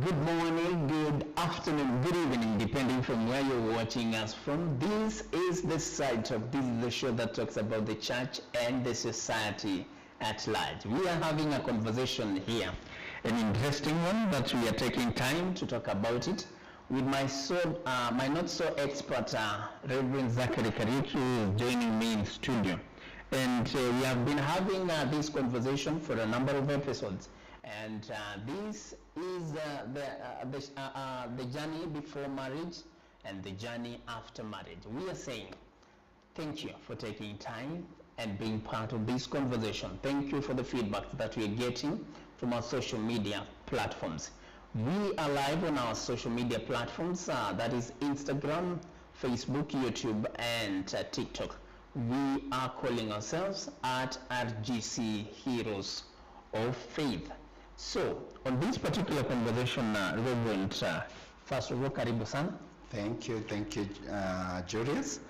Good morning, good afternoon, good evening, depending from where you're watching us from. This is the site of this is the show that talks about the church and the society at large. We are having a conversation here, an interesting one that we are taking time to talk about it with my not so expert Reverend Zachary Kariuki, who is joining me in studio. And we have been having this conversation for a number of episodes. And this is the journey before marriage and the journey after marriage. We are saying thank you for taking time and being part of this conversation. Thank you for the feedback that we are getting from our social media platforms. We are live on our social media platforms, that is Instagram, Facebook, YouTube, and TikTok. We are calling ourselves at RGC Heroes of Faith. So, on this particular conversation, Reverend, first of all, karibu sana. Thank you, Julius.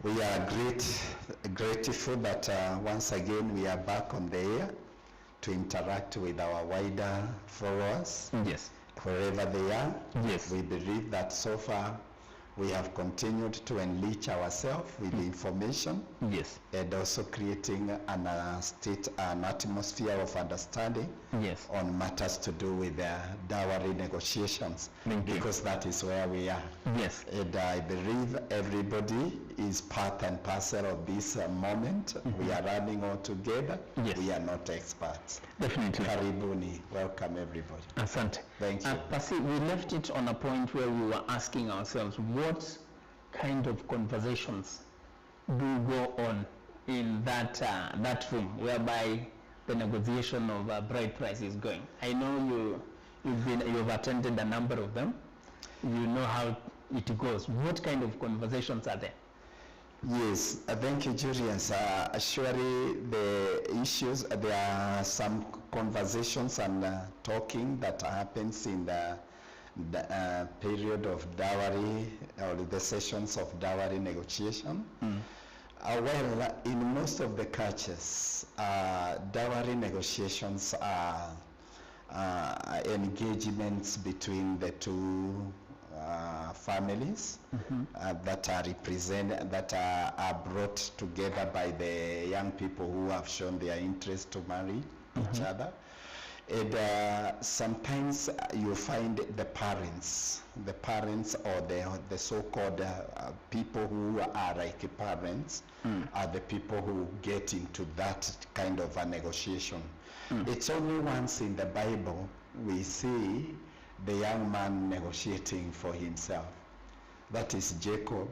We are grateful that once again we are back on the air to interact with our wider followers. Yes. Wherever they are. Yes. We believe that so far we have continued to enrich ourselves with information. Yes. And also creating an atmosphere of understanding. Yes. On matters to do with dowry negotiations. Because that is where we are. Yes. And I believe everybody is part and parcel of this moment. We are running all together. Yes. We are not experts. Definitely. Karibuni. Welcome everybody. Asante. Thank you. Pasi, we left it on a point where we were asking ourselves what kind of conversations do go on in that room whereby the negotiation of bride price is going. I know you've attended a number of them. You know how it goes. What kind of conversations are there? Yes, thank you, Julius. Surely the issues, there are some conversations and talking that happens in the period of dowry or the sessions of dowry negotiation. Well, in most of the cultures, dowry negotiations are engagements between the two families that are brought together by the young people who have shown their interest to marry each other. And sometimes you find the parents or the so-called people who are like parents are the people who get into that kind of a negotiation. It's only once in the Bible we see the young man negotiating for himself. That is Jacob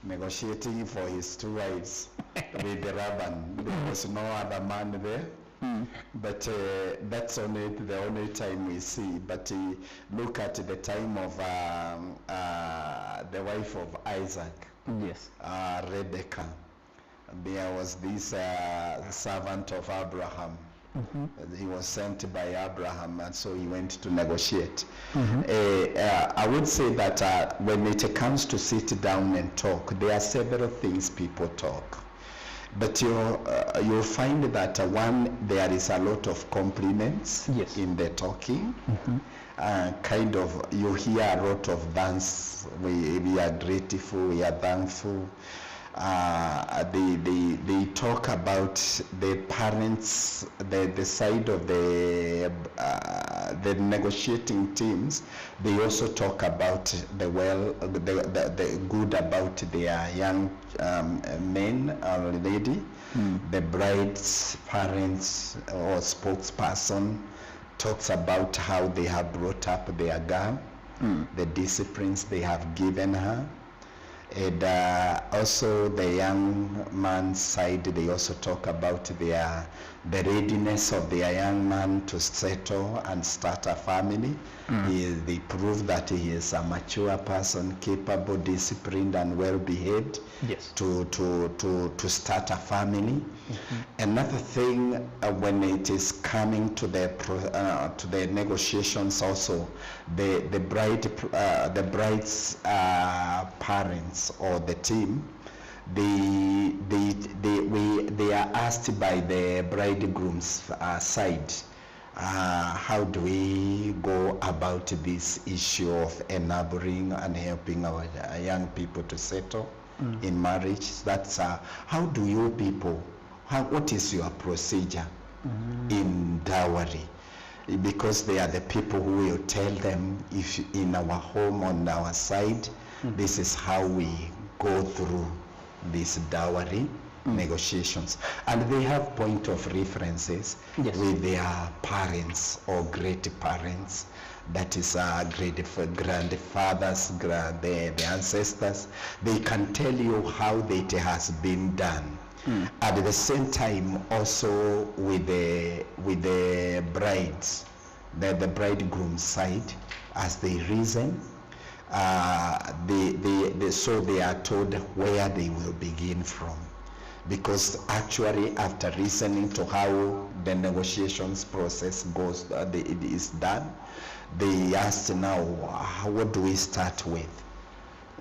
negotiating for his two wives with Laban. There was no other man there. But that's the only time we see. But look at the time of the wife of Isaac. Yes. Rebecca. There was this servant of Abraham. He was sent by Abraham, and so he went to negotiate. I would say that when it comes to sit down and talk, there are several things people talk. But you'll find that one, there is a lot of compliments in the talking. Kind of, you hear a lot of thanks. We are grateful, we are thankful. They talk about the parents, the side of the negotiating teams. They also talk about the good about their young men or lady. The bride's parents or spokesperson talks about how they have brought up their girl, the disciplines they have given her. And also the young man's side, they also talk about the readiness of their young man to settle and start a family. They prove that he is a mature person, capable, disciplined, and well-behaved to start a family. Another thing, when it is coming to the negotiations, also the bride's parents or the team, they are asked by the bridegroom's side how do we go about this issue of enabling and helping our young people to settle in marriage? That's how do you people, what is your procedure in dowry? Because they are the people who will tell them, if in our home, on our side, this is how we go through this dowry negotiations, and they have point of references with their parents or great parents, that is grandfathers, the ancestors. They can tell you how it has been done. At the same time, also with the brides, the bridegroom side, as they reason, so they are told where they will begin from. Because actually, after listening to how the negotiations process goes, it is done, they asked now, what do we start with?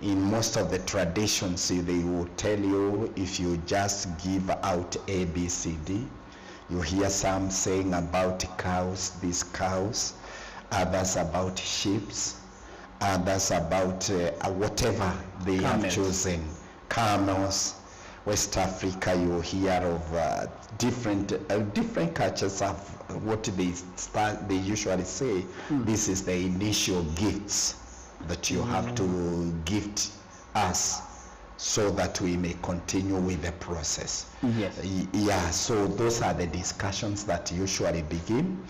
In most of the traditions, they will tell you, if you just give out A, B, C, D, you hear some saying about cows, these cows, others about sheep, others about whatever they have chosen, camels. West Africa, you hear of different cultures have what they usually say. This is the initial gifts that you have to gift us so that we may continue with the process. Yes. Yeah, so those are the discussions that usually begin.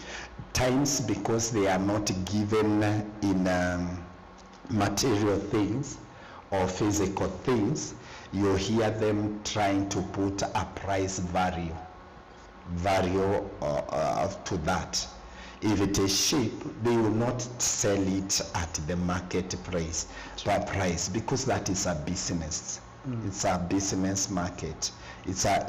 Times, because they are not given in material things or physical things, you hear them trying to put a price value to that. If it is sheep, they will not sell it at the market price, because that is a business. It's a business market. It's an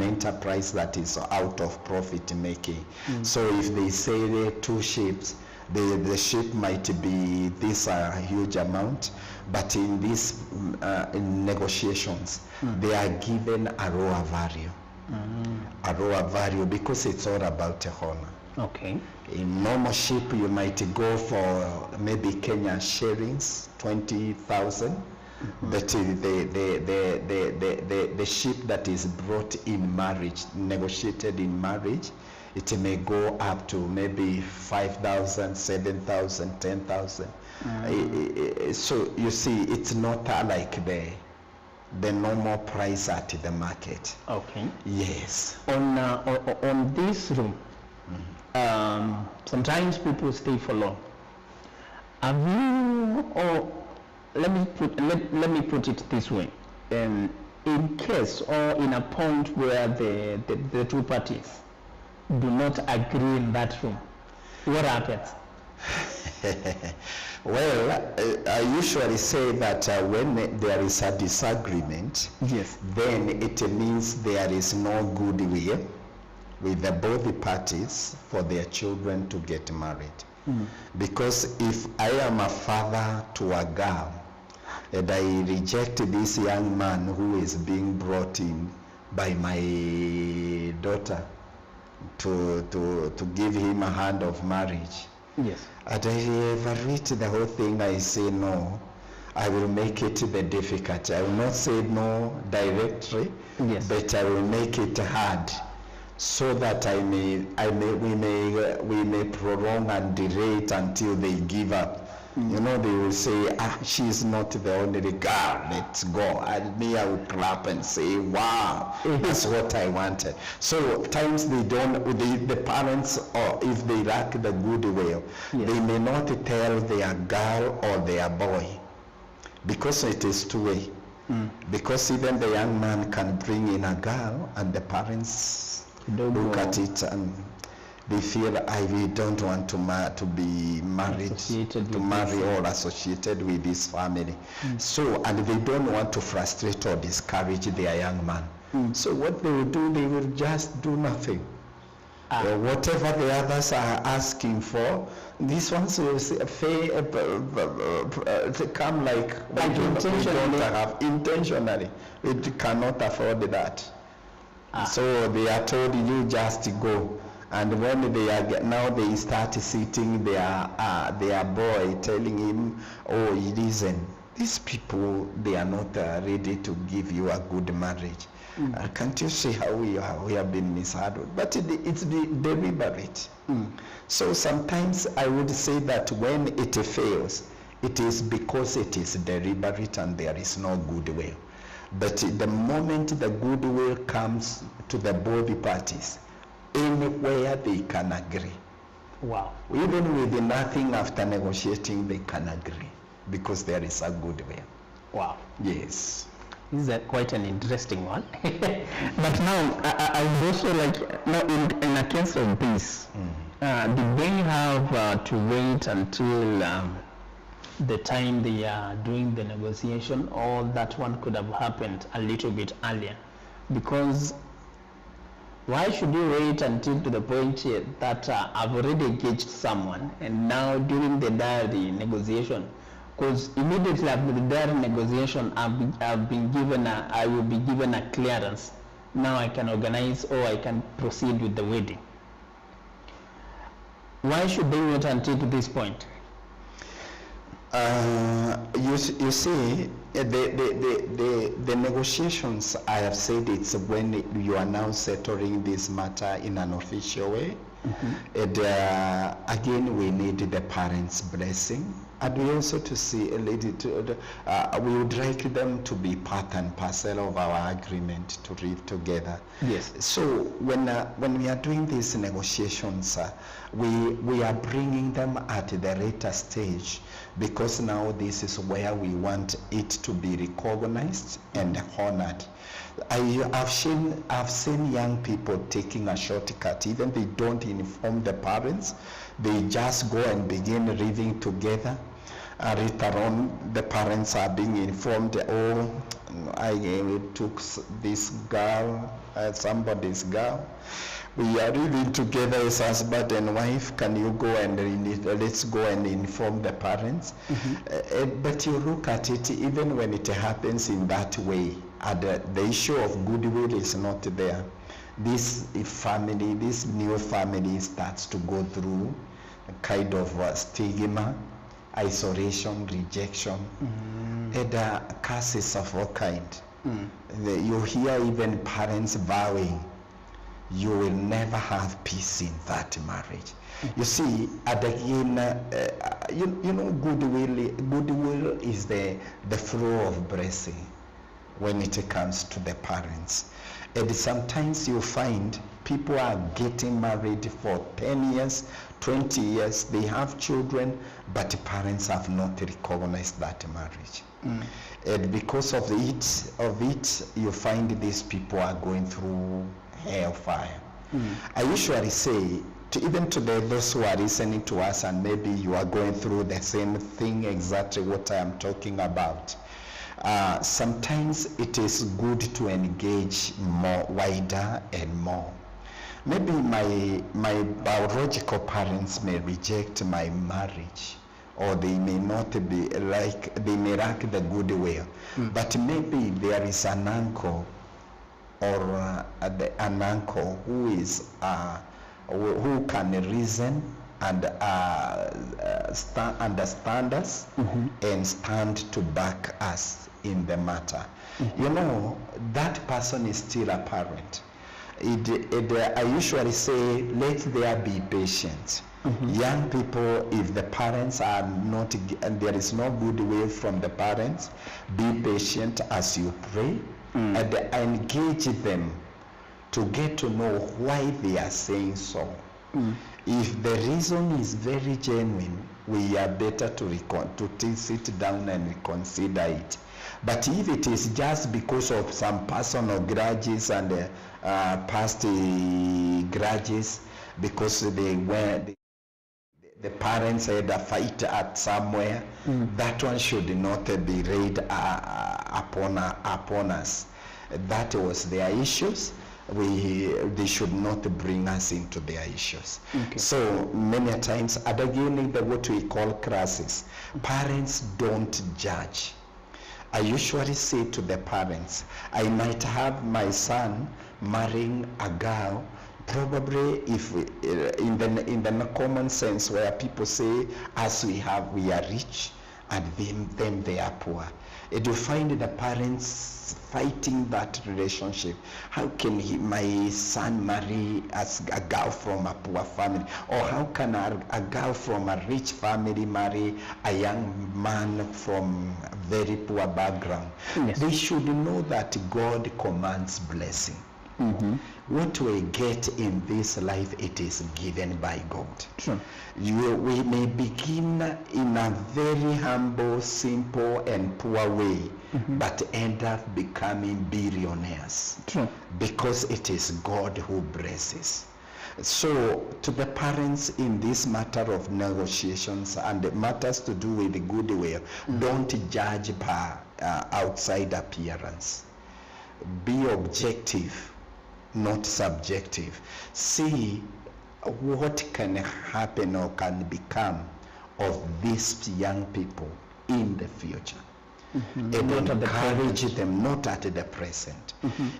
enterprise that is out of profit making. So if they say 2 sheep, the sheep might be this huge amount, but in these in negotiations, they are given a raw value. A raw value, because it's all about honor. Okay. In normal sheep, you might go for maybe Kenya shillings, 20,000. But the sheep that is brought in marriage, negotiated in marriage, it may go up to maybe 5,000, 7,000, 10,000. So you see, it's not like the normal price at the market. Okay. Yes. On this room, sometimes people stay for long. Have you, or let me put it this way, in case or in a point where the two parties do not agree in that room, what happens? Well, I usually say that when there is a disagreement, then it means there is no goodwill with both parties for their children to get married. Because if I am a father to a girl and I reject this young man who is being brought in by my daughter to give him a hand of marriage, yes, and I evaluate the whole thing, I say no, I will make it the difficult. I will not say no directly, but I will make it hard, so that we may prolong and delay it until they give up. You know, they will say, she's not the only girl, let's go. And me, I will clap and say, wow, that's what I wanted. So times they don't, the parents, or if they lack the goodwill, they may not tell their girl or their boy, because it is two-way. Because even the young man can bring in a girl, and the parents look at it and they feel, we don't want to be married, to marry or associated with this family. So, and they don't want to frustrate or discourage their young man. So what they will do, they will just do nothing. Whatever the others are asking for, these ones will come like intentionally. It cannot afford that. So they are told, you just go. And when they are now they start sitting their boy, telling him, oh, listen, these people, they are not ready to give you a good marriage. Can't you see how we have been mishandled? But it's deliberate. So sometimes I would say that when it fails, it is because it is deliberate and there is no goodwill. But the moment the goodwill comes to the both parties, anywhere they can agree. Wow. Even with nothing after negotiating, they can agree because there is a goodwill. Wow. Yes. This is quite an interesting one. But now, I would also like, now in a case of this, did they have to wait until the time they are doing the negotiation, or that one could have happened a little bit earlier? Because why should you wait until to the point that I've already engaged someone, and now during the diary negotiation, because immediately after the diary negotiation, I will be given a clearance. Now I can organize or I can proceed with the wedding. Why should they wait until to this point? You see, the negotiations, I have said, it's when you are now settling this matter in an official way. And again, we need the parents' blessing, and we also to see we would like them to be part and parcel of our agreement to live together. Yes. So when we are doing these negotiations, we are bringing them at the later stage, because now this is where we want it to be recognized and honored. I've seen young people taking a shortcut. Even they don't inform the parents, they just go and begin living together. Later on, the parents are being informed, oh, I took this girl, somebody's girl. We are living together as husband and wife. Can you go and let's go and inform the parents? But you look at it, even when it happens in that way, the issue of goodwill is not there. This new family starts to go through a kind of stigma, isolation, rejection, and curses of all kind. You hear even parents vowing, you will never have peace in that marriage. You see, and again, you know, goodwill is the flow of blessing when it comes to the parents. And sometimes you find people are getting married for 10 years, 20 years, they have children, but the parents have not recognized that marriage. And because of it, you find these people are going through hellfire. I usually say, even today, those who are listening to us, and maybe you are going through the same thing, exactly what I am talking about, sometimes it is good to engage more wider and more. Maybe my biological parents may reject my marriage, or they may not be they may lack the goodwill, but maybe there is an uncle or an uncle who is who can reason and understand us and stand to back us in the matter. You know, that person is still a parent. I usually say, let there be patience. Young people, if the parents are not, and there is no goodwill from the parents, be patient as you pray and engage them to get to know why they are saying so. If the reason is very genuine, we are better to sit down and reconsider it. But if it is just because of some personal grudges and past grudges, because the parents had a fight at somewhere, that one should not be laid upon us. That was their issues. They should not bring us into their issues. So many times, and again, what we call crisis, parents don't judge. I usually say to the parents, I might have my son marrying a girl Probably if we, in the common sense where people say, as we have, we are rich, and them they are poor. And you find the parents fighting that relationship. How can my son marry as a girl from a poor family? Or how can a girl from a rich family marry a young man from a very poor background? Yes. They should know that God commands blessing. What we get in this life, it is given by God. True. We may begin in a very humble, simple, and poor way, but end up becoming billionaires. True. Because it is God who blesses. So, to the parents in this matter of negotiations and the matters to do with the goodwill, don't judge by outside appearance. Be objective, not subjective. See what can happen or can become of these young people in the future. And Not at the encourage them, not at the present.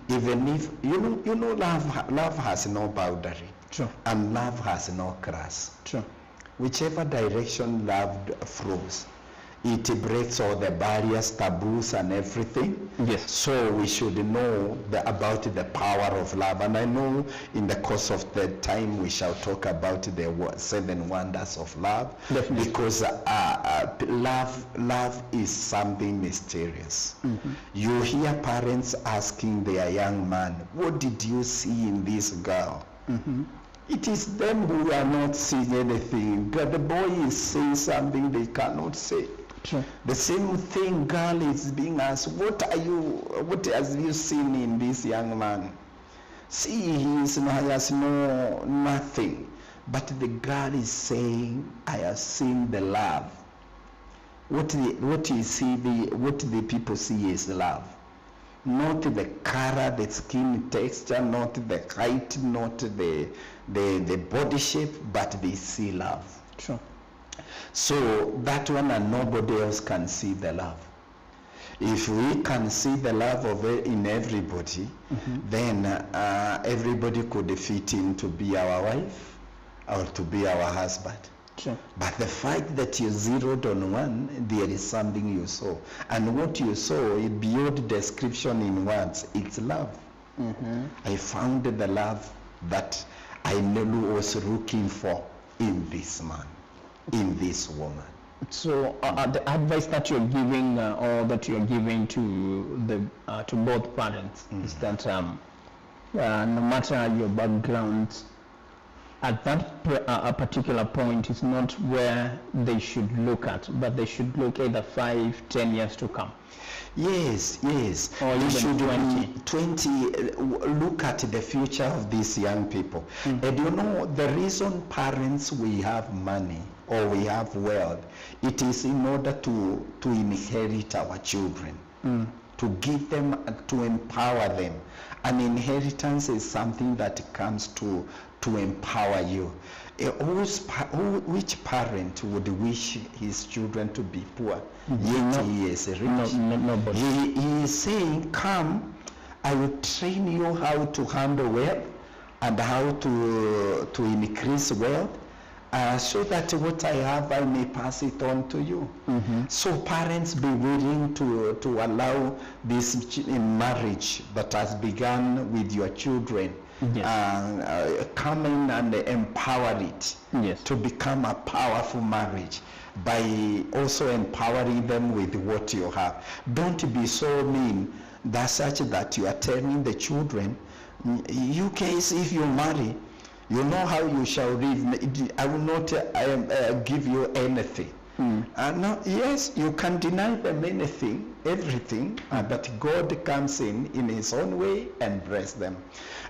Even if you know love has no boundary. True. And love has no class. True. Whichever direction love flows, it breaks all the barriers, taboos, and everything. Yes. So we should know about the power of love. And I know in the course of the time we shall talk about the 7 wonders of love. Definitely. Because love is something mysterious. You hear parents asking their young man, what did you see in this girl? It is them who are not seeing anything. The boy is saying something they cannot say. True. The same thing girl is being asked, what have you seen in this young man? See, he has no nothing. But the girl is saying, I have seen the love. What the people see is love. Not the color, the skin texture, not the height, not the body shape, but they see love. True. So that one and nobody else can see the love. If we can see the love in everybody, then everybody could fit in to be our wife or to be our husband. True. But the fact that you zeroed on one, there is something you saw. And what you saw, beyond description in words, it's love. I found the love that I never was looking for in this man, in this woman. So the advice that you're giving or that you're giving to both parents is that no matter your background, at that a particular point is not where they should look at, but they should look either 5-10 years to come. Yes. Or you even should 20. Look at the future of these young people. And you know, the reason parents, we have money or we have wealth, it is in order to inherit our children, to give them, to empower them. An inheritance is something that comes to empower you. Which parent would wish his children to be poor, yet he is rich? Nobody. He is saying, come, I will train you how to handle wealth and how to increase wealth, so that what I have, I may pass it on to you. So parents, be willing to allow this marriage that has begun with your children, come in and empower it to become a powerful marriage by also empowering them with what you have. Don't be so mean that such that you are telling the children, you guys, if you marry, you know how you shall live. I will not give you anything. No, yes, you can deny them everything, but God comes in his own way and bless them.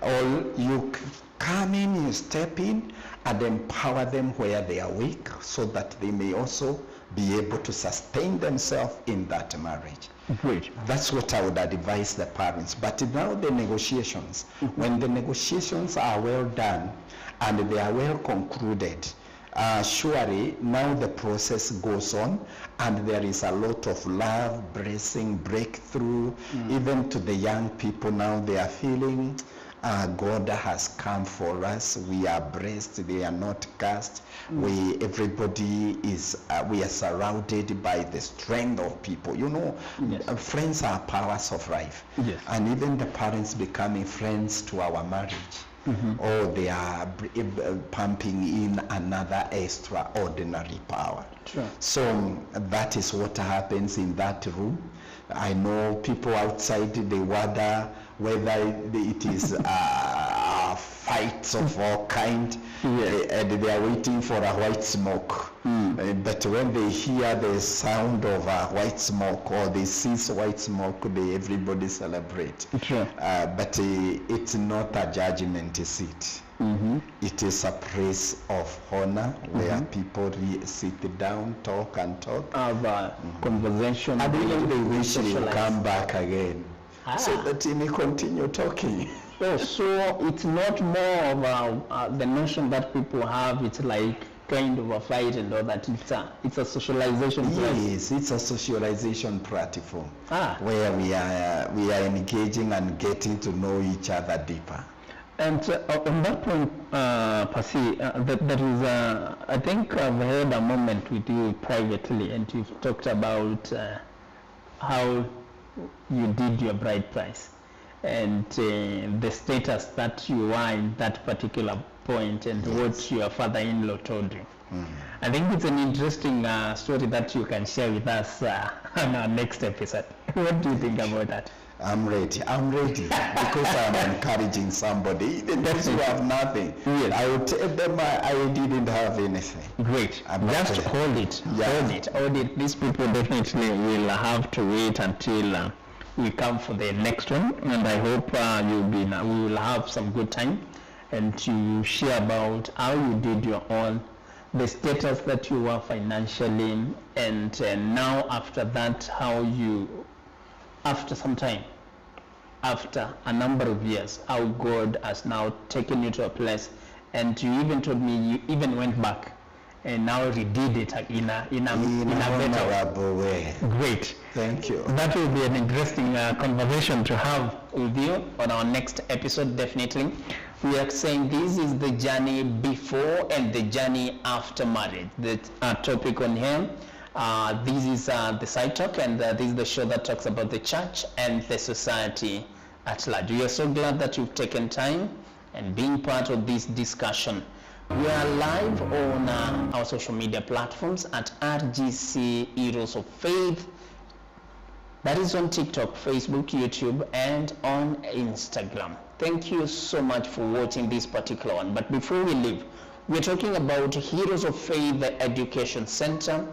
Or you come in, you step in and empower them where they are weak, so that they may also be able to sustain themselves in that marriage. Great. That's what I would advise the parents. But now the negotiations, when the negotiations are well done and they are well concluded, surely now the process goes on and there is a lot of love, blessing, breakthrough. Even to the young people now, they are feeling God has come for us. We are blessed. They are not cursed. Everybody is, we are surrounded by the strength of people. You know, friends are powers of life. Yes. And even the parents becoming friends to our marriage. Or they are pumping in another extraordinary power. Sure. So that is what happens in that room. I know people outside, they wonder whether it is fights of all kind, and they are waiting for a white smoke. But when they hear the sound of a white smoke, or they see white smoke, everybody celebrate. Sure. But it's not a judgment seat. It is a place of honor where people sit down, talk and talk. Have conversation. And even they wish they would come back again. So that he may continue talking. Oh, so it's not more of the notion that people have, it's like kind of a fight and all that. It's a socialization platform. Yes, it's a socialization platform where we are engaging and getting to know each other deeper. And on that point, Pasi, that is, I think I've had a moment with you privately, and you've talked about how you did your bride price and the status that you are in that particular point, and what your father-in-law told you. I think it's an interesting story that you can share with us on our next episode. What do you think about that? I'm ready because I'm encouraging somebody, even those who have nothing. Yes. I would tell them I didn't have anything. Great. Just hold it. Hold it. These people definitely will have to wait until we come for the next one, and I hope we will have some good time, and to share about how you did your own, the status that you were financially, and now after that, how you, after some time, after a number of years, how God has now taken you to a place, and you even told me you even went back and now redid it in a better way. Great. Thank you. That will be an interesting conversation to have with you on our next episode, definitely. We are saying this is the journey before and the journey after marriage. The topic on here. This is the Side Talk, and this is the show that talks about the church and the society at large. We are so glad that you've taken time and being part of this discussion. We are live on our social media platforms at RGC Heroes of Faith. That is on TikTok, Facebook, YouTube, and on Instagram. Thank you so much for watching this particular one. But before we leave, we're talking about Heroes of Faith, the Education Center.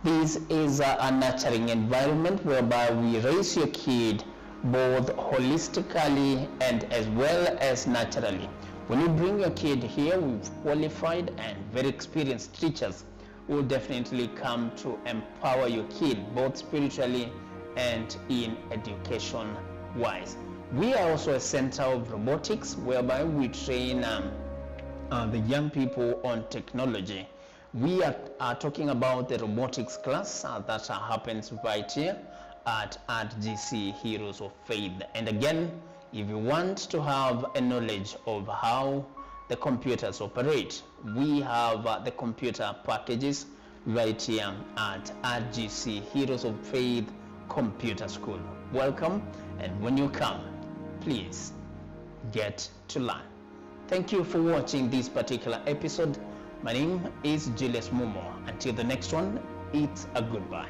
This is a nurturing environment whereby we raise your kid both holistically and as well as naturally. When you bring your kid here, we've qualified and very experienced teachers who will definitely come to empower your kid both spiritually and in education wise. We are also a center of robotics whereby we train the young people on technology. We are talking about the robotics class that happens right here at RGC Heroes of Faith. And again, if you want to have a knowledge of how the computers operate, we have the computer packages right here at RGC Heroes of Faith Computer School. Welcome, and when you come, please get to learn. Thank you for watching this particular episode. My name is Julius Mumo. Until the next one, it's a goodbye.